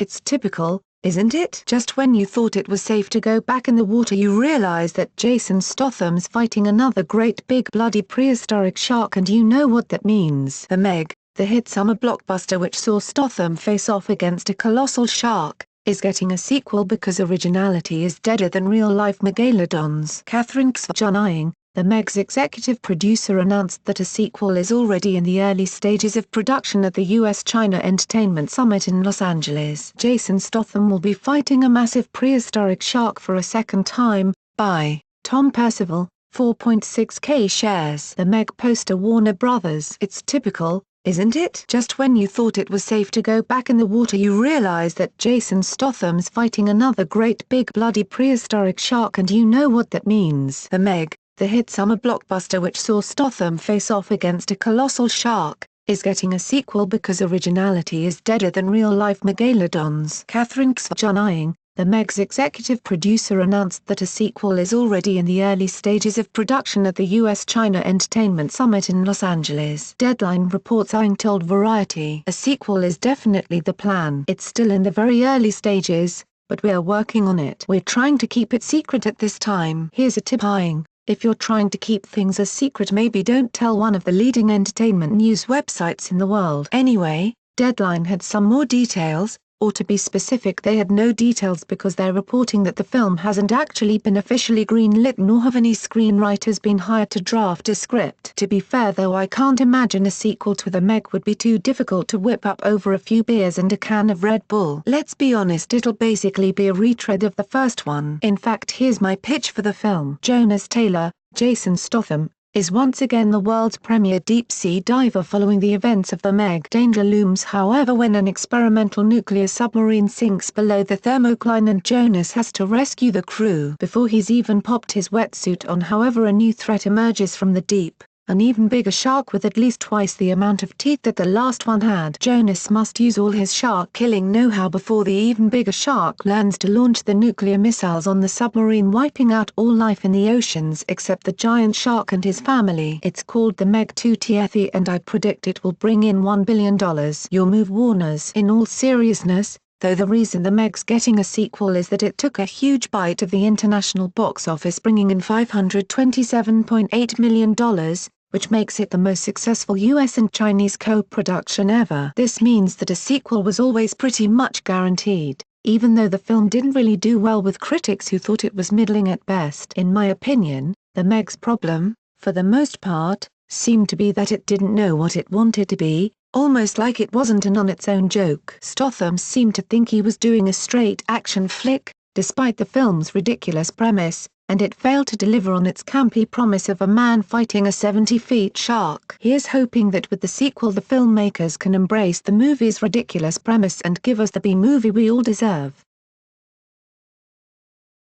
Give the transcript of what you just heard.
It's typical, isn't it? Just when you thought it was safe to go back in the water you realize that Jason Statham's fighting another great big bloody prehistoric shark, and you know what that means. The Meg, the hit summer blockbuster which saw Statham face off against a colossal shark, is getting a sequel because originality is deader than real-life megalodons. Catherine Kvajaning, the Meg's executive producer, announced that a sequel is already in the early stages of production at the US-China Entertainment Summit in Los Angeles. Jason Statham will be fighting a massive prehistoric shark for a second time, by Tom Percival, 4.6K shares. The Meg poster Warner Brothers. It's typical, isn't it? Just when you thought it was safe to go back in the water you realize that Jason Statham's fighting another great big bloody prehistoric shark, and you know what that means. The Meg, the hit summer blockbuster which saw Statham face off against a colossal shark, is getting a sequel because originality is deader than real-life megalodons. Catherine Kvajaning, the Meg's executive producer, announced that a sequel is already in the early stages of production at the US-China Entertainment Summit in Los Angeles. Deadline reports owing told Variety. A sequel is definitely the plan. It's still in the very early stages, but we're working on it. We're trying to keep it secret at this time. Here's a tip. If you're trying to keep things a secret, maybe don't tell one of the leading entertainment news websites in the world. Anyway, Deadline had some more details, or to be specific they had no details because they're reporting that the film hasn't actually been officially greenlit nor have any screenwriters been hired to draft a script. To be fair though, I can't imagine a sequel to The Meg would be too difficult to whip up over a few beers and a can of Red Bull. Let's be honest, it'll basically be a retread of the first one. In fact, here's my pitch for the film. Jonas Taylor, Jason Statham, is once again the world's premier deep-sea diver following the events of The Meg. Danger looms however when an experimental nuclear submarine sinks below the thermocline and Jonas has to rescue the crew. Before he's even popped his wetsuit on, however, a new threat emerges from the deep. An even bigger shark with at least twice the amount of teeth that the last one had. Jonas must use all his shark-killing know-how before the even bigger shark learns to launch the nuclear missiles on the submarine, wiping out all life in the oceans except the giant shark and his family. It's called The Meg 2 TFE and I predict it will bring in $1 billion. Your move, Warners. In all seriousness, though, the reason The Meg's getting a sequel is that it took a huge bite of the international box office, bringing in $527.8 million, which makes it the most successful US and Chinese co-production ever. This means that a sequel was always pretty much guaranteed, even though the film didn't really do well with critics who thought it was middling at best. In my opinion, The Meg's problem, for the most part, seemed to be that it didn't know what it wanted to be, almost like it wasn't an on-its-own joke. Statham seemed to think he was doing a straight action flick, despite the film's ridiculous premise, and it failed to deliver on its campy promise of a man fighting a 70-feet shark. Here's hoping that with the sequel the filmmakers can embrace the movie's ridiculous premise and give us the B-movie we all deserve.